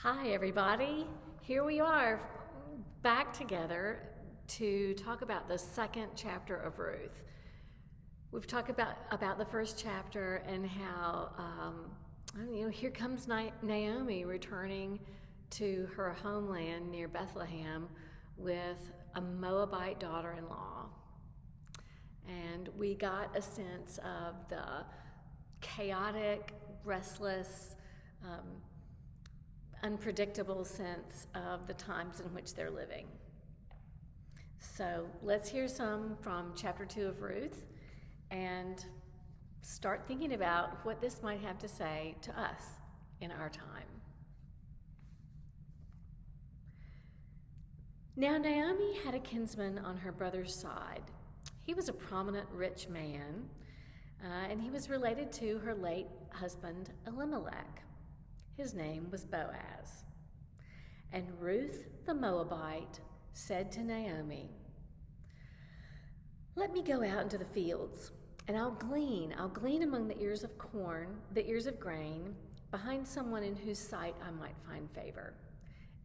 Hi, everybody. Here we are back together to talk about the second chapter of Ruth. We've talked about the first chapter and how, here comes Naomi returning to her homeland near Bethlehem with a Moabite daughter-in-law. And we got a sense of the chaotic, restless, unpredictable sense of the times in which they're living. So let's hear some from chapter 2 of Ruth and start thinking about what this might have to say to us in our time. Now Naomi had a kinsman on her brother's side. He was a prominent rich man, and he was related to her late husband Elimelech. His name was Boaz. And Ruth the Moabite said to Naomi, "Let me go out into the fields, and I'll glean among the ears of corn, the ears of grain, behind someone in whose sight I might find favor."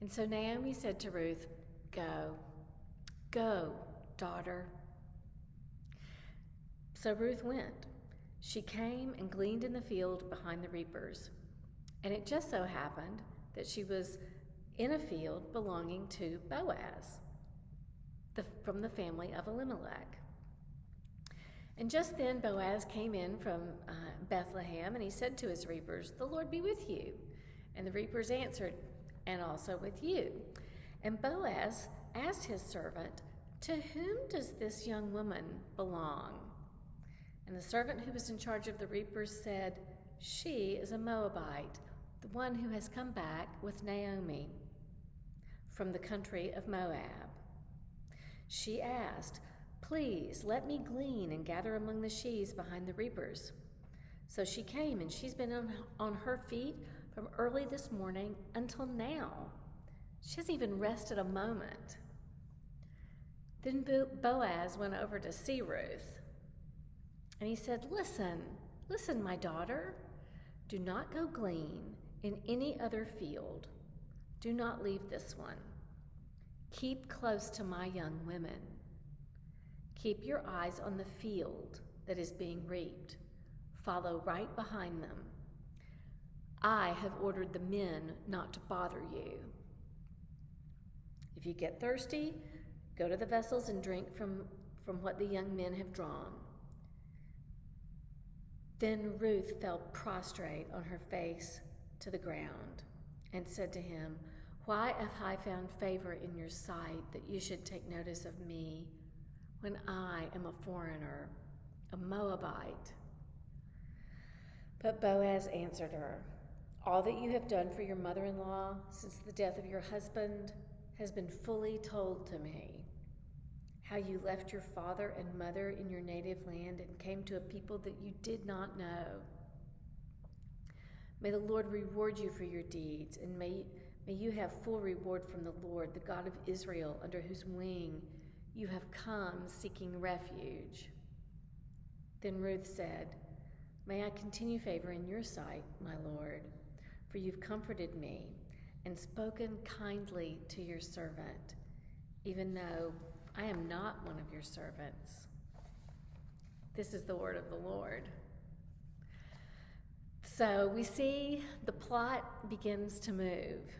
And so Naomi said to Ruth, Go, daughter." So Ruth went. She came and gleaned in the field behind the reapers. And it just so happened that she was in a field belonging to Boaz, from the family of Elimelech. And just then Boaz came in from Bethlehem, and he said to his reapers, "The Lord be with you." And the reapers answered, "And also with you." And Boaz asked his servant, "To whom does this young woman belong?" And the servant who was in charge of the reapers said, "She is a Moabite, the one who has come back with Naomi from the country of Moab. She asked, 'Please let me glean and gather among the sheaves behind the reapers.' So she came, and she's been on her feet from early this morning until now. She hasn't even rested a moment." Then Boaz went over to see Ruth, and he said, Listen, my daughter, do not go glean in any other field. Do not leave this one. Keep close to my young women. Keep your eyes on the field that is being reaped. Follow right behind them. I have ordered the men not to bother you. If you get thirsty, go to the vessels and drink from what the young men have drawn." Then Ruth fell prostrate on her face to the ground and said to him, "Why have I found favor in your sight that you should take notice of me when I am a foreigner, a Moabite?" But Boaz answered her, "All that you have done for your mother-in-law since the death of your husband has been fully told to me. How you left your father and mother in your native land and came to a people that you did not know. May the Lord reward you for your deeds, and may you have full reward from the Lord, the God of Israel, under whose wing you have come seeking refuge." Then Ruth said, "May I continue favor in your sight, my Lord, for you've comforted me and spoken kindly to your servant, even though I am not one of your servants." This is the word of the Lord. So we see the plot begins to move.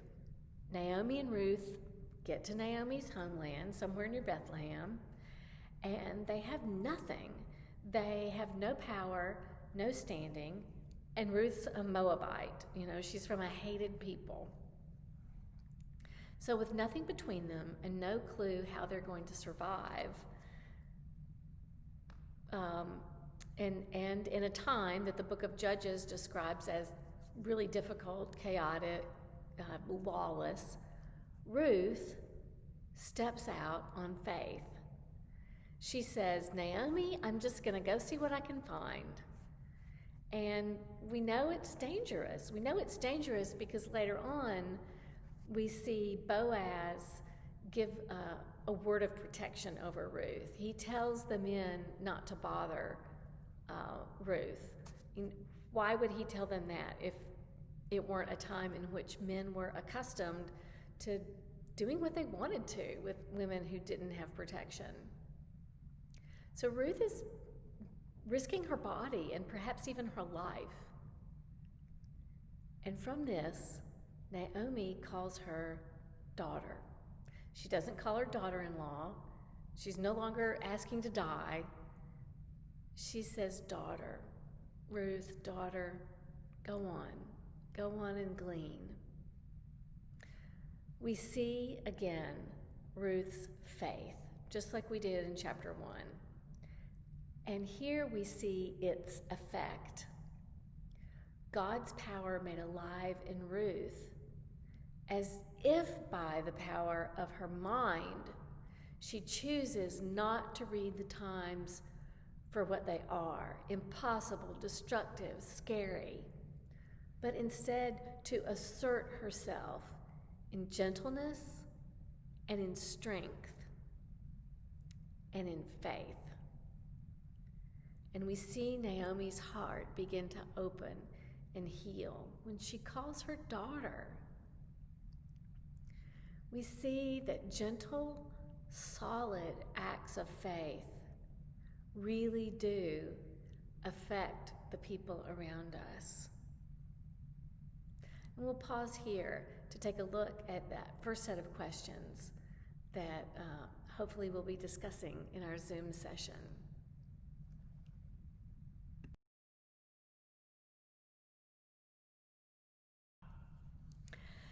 Naomi and Ruth get to Naomi's homeland, somewhere near Bethlehem, and they have nothing. They have no power, no standing, and Ruth's a Moabite. She's from a hated people. So with nothing between them and no clue how they're going to survive, and in a time that the book of Judges describes as really difficult, chaotic, lawless, Ruth steps out on faith. She says, "Naomi, I'm just going to go see what I can find." And we know it's dangerous. We know it's dangerous because later on, we see Boaz give a word of protection over Ruth. He tells the men not to bother Ruth. Why would he tell them that if it weren't a time in which men were accustomed to doing what they wanted to with women who didn't have protection. So Ruth is risking her body and perhaps even her life. And from this, Naomi calls her daughter. She doesn't call her daughter-in-law. She's no longer asking to die. She says, daughter, Ruth, daughter, go on and glean. We see again Ruth's faith, just like we did in chapter 1. And here we see its effect. God's power made alive in Ruth, as if by the power of her mind, she chooses not to read the times for what they are, impossible, destructive, scary, but instead to assert herself in gentleness and in strength and in faith. And we see Naomi's heart begin to open and heal when she calls her daughter. We see that gentle, solid acts of faith really do affect the people around us. And we'll pause here to take a look at that first set of questions that hopefully we'll be discussing in our Zoom session.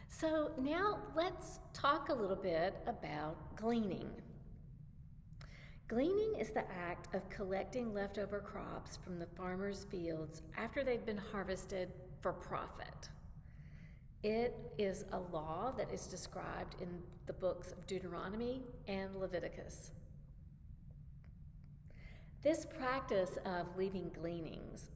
So now let's talk a little bit about gleaning. Gleaning is the act of collecting leftover crops from the farmer's fields after they've been harvested for profit. It is a law that is described in the books of Deuteronomy and Leviticus. This practice of leaving gleanings,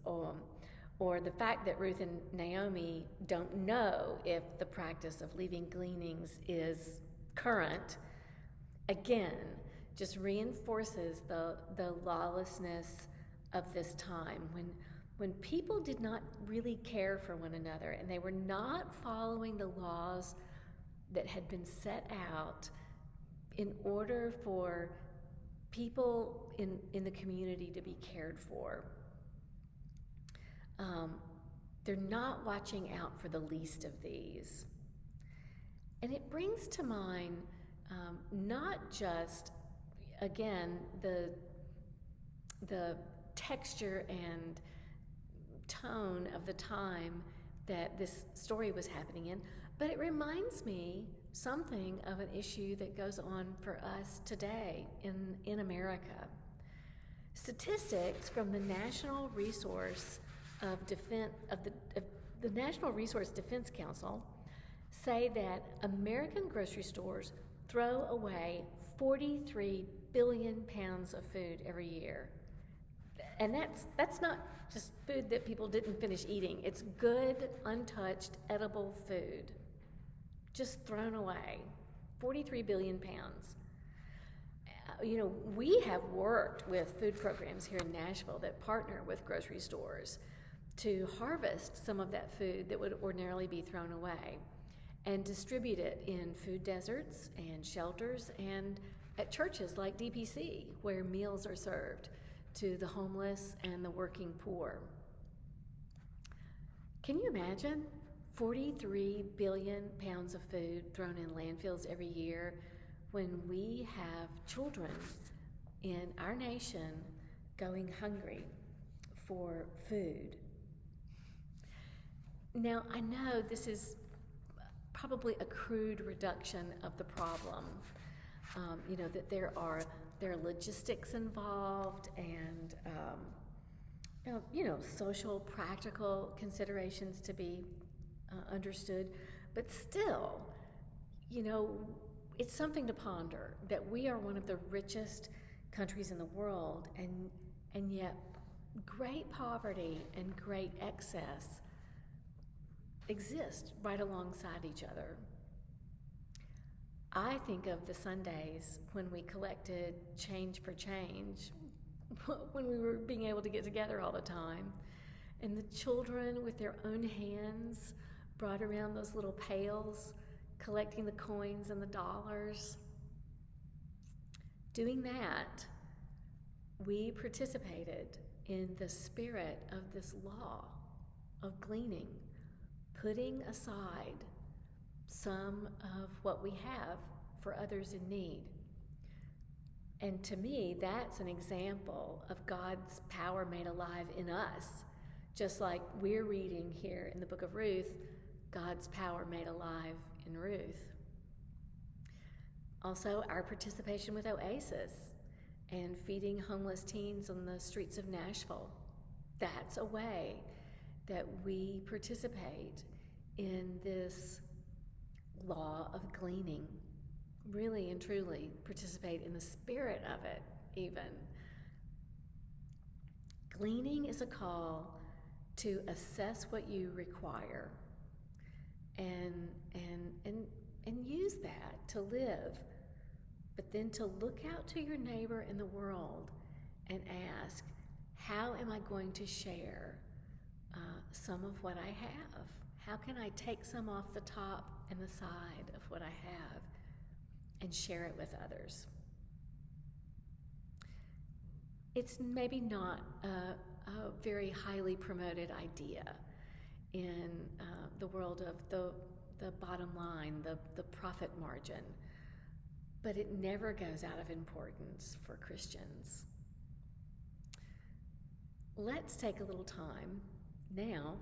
or the fact that Ruth and Naomi don't know if the practice of leaving gleanings is current, again, just reinforces the lawlessness of this time when people did not really care for one another and they were not following the laws that had been set out in order for people in the community to be cared for. They're not watching out for the least of these. And it brings to mind not just, again, the texture and tone of the time that this story was happening in, but it reminds me something of an issue that goes on for us today in America. Statistics from the National Resource the National Resource Defense Council say that American grocery stores throw away 43 billion pounds of food every year. And that's not just food that people didn't finish eating. It's good, untouched, edible food, just thrown away. 43 billion pounds. We have worked with food programs here in Nashville that partner with grocery stores to harvest some of that food that would ordinarily be thrown away and distribute it in food deserts and shelters and at churches like DPC, where meals are served to the homeless and the working poor. Can you imagine 43 billion pounds of food thrown in landfills every year when we have children in our nation going hungry for food? Now, I know this is probably a crude reduction of the problem, that there are logistics involved and, social, practical considerations to be understood. But still, it's something to ponder that we are one of the richest countries in the world, and yet great poverty and great excess exist right alongside each other. I think of the Sundays when we collected change for change, when we were being able to get together all the time, and the children with their own hands brought around those little pails, collecting the coins and the dollars. Doing that, we participated in the spirit of this law of gleaning, putting aside some of what we have for others in need. And to me, that's an example of God's power made alive in us. Just like we're reading here in the book of Ruth, God's power made alive in Ruth. Also, our participation with Oasis and feeding homeless teens on the streets of Nashville. That's a way that we participate in this law of gleaning. Really and truly participate in the spirit of it, even. Gleaning is a call to assess what you require and use that to live, but then to look out to your neighbor in the world and ask, how am I going to share some of what I have? How can I take some off the top and the side of what I have and share it with others? It's maybe not a very highly promoted idea in the world of the bottom line, the profit margin, but it never goes out of importance for Christians. Let's take a little time now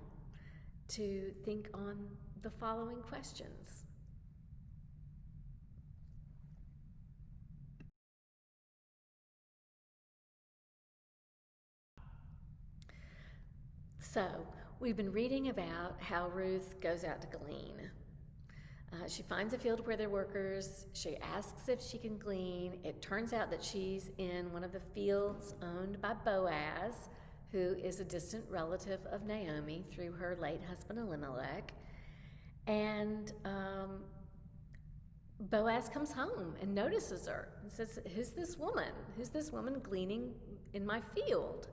to think on the following questions. So, we've been reading about how Ruth goes out to glean. She finds a field where there are workers. She asks if she can glean. It turns out that she's in one of the fields owned by Boaz, who is a distant relative of Naomi through her late husband Elimelech. And Boaz comes home and notices her and says, "Who's this woman? Who's this woman gleaning in my field?"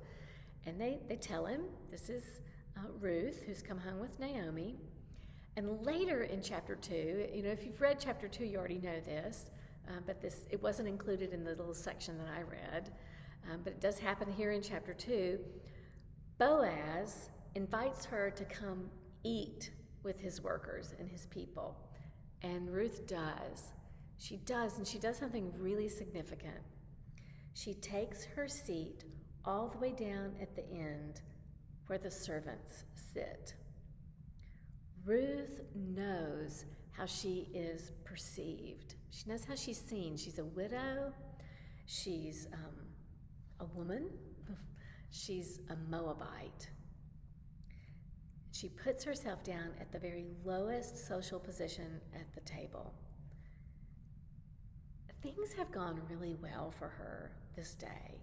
And they tell him, this is Ruth, who's come home with Naomi. And later in chapter 2, if you've read chapter 2, you already know this, but it wasn't included in the little section that I read, but it does happen here in chapter 2. Boaz invites her to come eat with his workers and his people. And Ruth does. She does, and she does something really significant. She takes her seat all the way down at the end where the servants sit. Ruth knows how she is perceived. She knows how she's seen. She's a widow. She's a woman. She's a Moabite. She puts herself down at the very lowest social position at the table. Things have gone really well for her this day.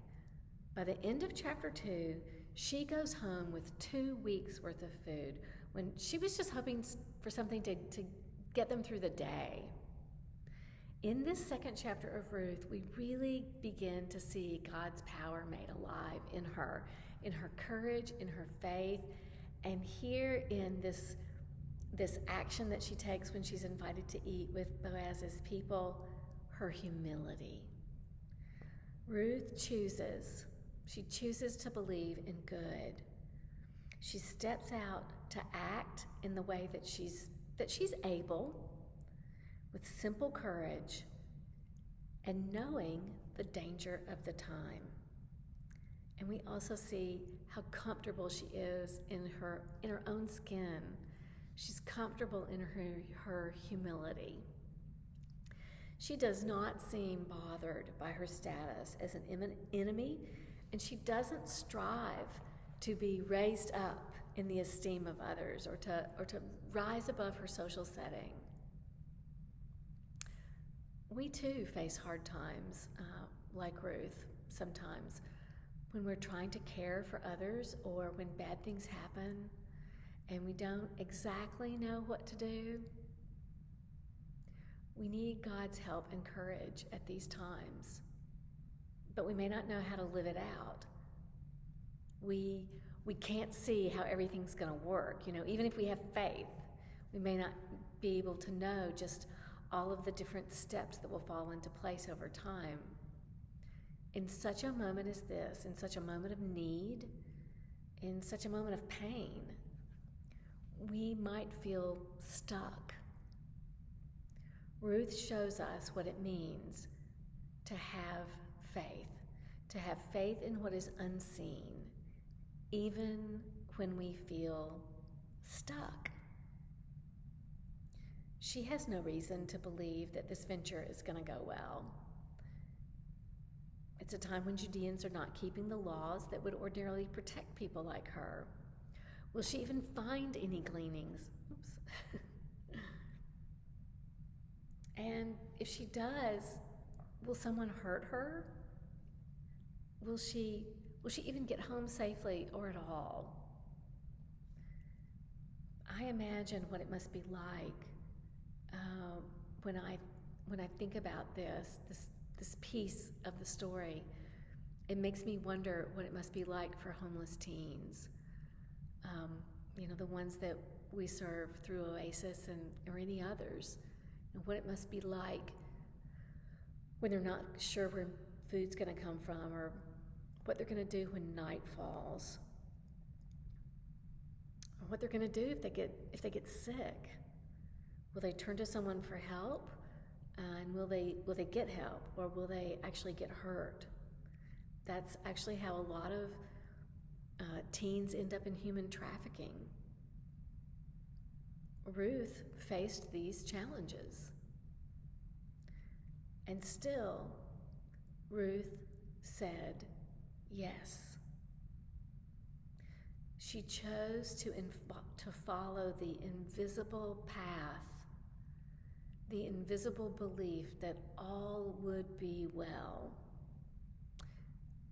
By the end of chapter 2, she goes home with 2 weeks worth of food when she was just hoping for something to get them through the day. In this second chapter of Ruth, we really begin to see God's power made alive in her courage, in her faith, and here in this action that she takes when she's invited to eat with Boaz's people, her humility. Ruth chooses to believe in good. She steps out to act in the way that she's able, with simple courage and knowing the danger of the time. And we also see how comfortable she is in her own skin. She's comfortable in her humility. She does not seem bothered by her status as an enemy, and she doesn't strive to be raised up in the esteem of others or to rise above her social setting. We too face hard times, like Ruth, sometimes, when we're trying to care for others or when bad things happen and we don't exactly know what to do. We need God's help and courage at these times, but we may not know how to live it out. We can't see how everything's going to work. Even if we have faith, We may not be able to know just all of the different steps that will fall into place over time. In such a moment as this, in such a moment of need, in such a moment of pain, we might feel stuck. Ruth shows us what it means to have faith in what is unseen, even when we feel stuck. She has no reason to believe that this venture is going to go well. It's a time when Judeans are not keeping the laws that would ordinarily protect people like her. Will she even find any gleanings? Oops. And if she does, will someone hurt her? Will she even get home safely or at all? I imagine what it must be like when I think about this piece of the story. It makes me wonder what it must be like for homeless teens. The ones that we serve through Oasis or any others, and what it must be like when they're not sure where food's going to come from or what they're going to do when night falls, or what they're going to do if they get sick. Will they turn to someone for help? And will they get help, or will they actually get hurt? That's actually how a lot of teens end up in human trafficking. Ruth faced these challenges. And still, Ruth said yes. She chose to follow the invisible path, the invisible belief that all would be well.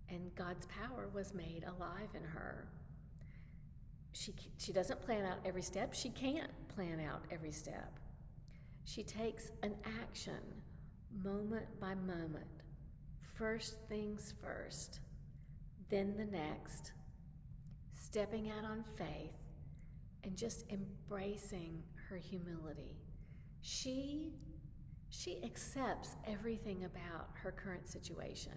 And God's power was made alive in her. She doesn't plan out every step. She can't plan out every step. She takes an action moment by moment. First things first, then the next, stepping out on faith and just embracing her humility. She accepts everything about her current situation.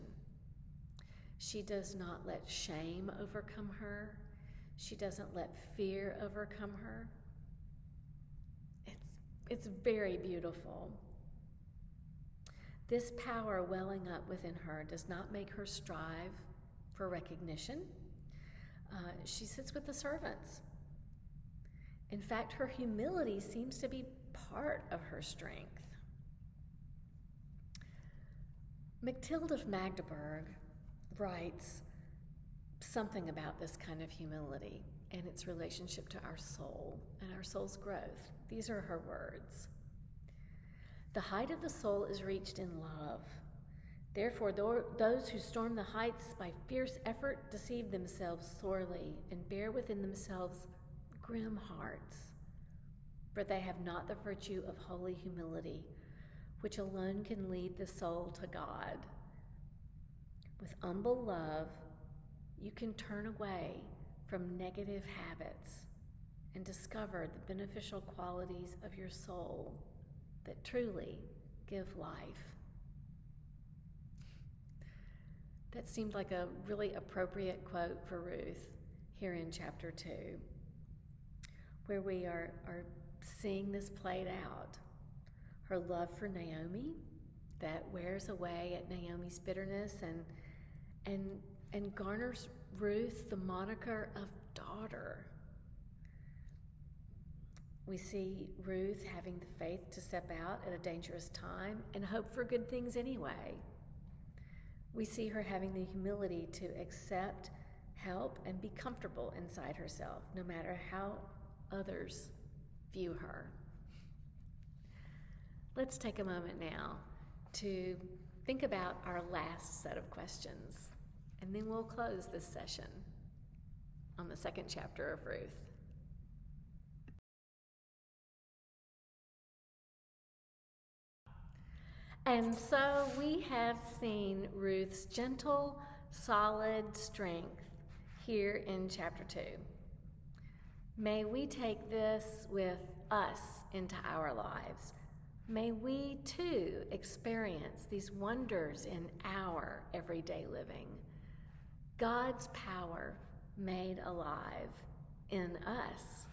She does not let shame overcome her. She doesn't let fear overcome her. It's very beautiful. This power welling up within her does not make her strive for recognition. She sits with the servants. In fact, her humility seems to be part of her strength. Matilda of Magdeburg writes something about this kind of humility and its relationship to our soul and our soul's growth. These are her words. The height of the soul is reached in love. Therefore, those who storm the heights by fierce effort deceive themselves sorely and bear within themselves grim hearts. For they have not the virtue of holy humility, which alone can lead the soul to God. With humble love, you can turn away from negative habits and discover the beneficial qualities of your soul that truly give life. That seemed like a really appropriate quote for Ruth here in chapter 2, where we are seeing this played out. Her love for Naomi that wears away at Naomi's bitterness and garners Ruth the moniker of daughter. We see Ruth having the faith to step out at a dangerous time and hope for good things anyway. We see her having the humility to accept help and be comfortable inside herself, no matter how others view her. Let's take a moment now to think about our last set of questions, and then we'll close this session on the second chapter of Ruth. And so we have seen Ruth's gentle, solid strength here in chapter 2. May we take this with us into our lives. May we too experience these wonders in our everyday living. God's power made alive in us.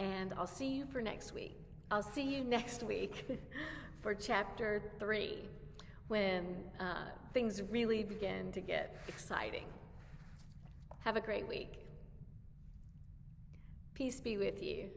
And I'll see you for next week. I'll see you next week for chapter 3, when things really begin to get exciting. Have a great week. Peace be with you.